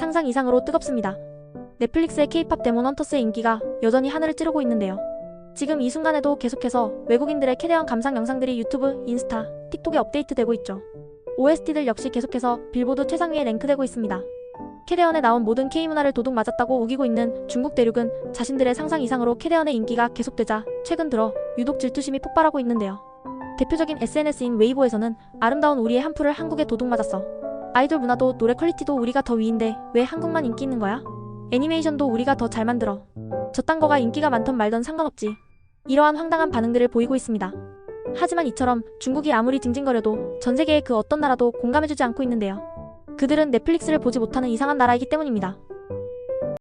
상상 이상으로 뜨겁습니다. 넷플릭스의 K-팝 데몬 헌터스의 인기가 여전히 하늘을 찌르고 있는데요. 지금 이 순간에도 계속해서 외국인들의 캐대언 감상 영상들이 유튜브, 인스타, 틱톡에 업데이트되고 있죠. OST들 역시 계속해서 빌보드 최상위에 랭크되고 있습니다. 캐대언에 나온 모든 K문화를 도둑 맞았다고 우기고 있는 중국 대륙은 자신들의 상상 이상으로 캐대언의 인기가 계속되자 최근 들어 유독 질투심이 폭발하고 있는데요. 대표적인 SNS인 웨이보에서는 아름다운 우리의 한풀을 한국에 도둑 맞았어. 아이돌 문화도 노래 퀄리티도 우리가 더 위인데 왜 한국만 인기 있는 거야? 애니메이션도 우리가 더 잘 만들어. 저딴 거가 인기가 많던 말던 상관없지. 이러한 황당한 반응들을 보이고 있습니다. 하지만 이처럼 중국이 아무리 징징거려도 전 세계의 그 어떤 나라도 공감해주지 않고 있는데요. 그들은 넷플릭스를 보지 못하는 이상한 나라이기 때문입니다.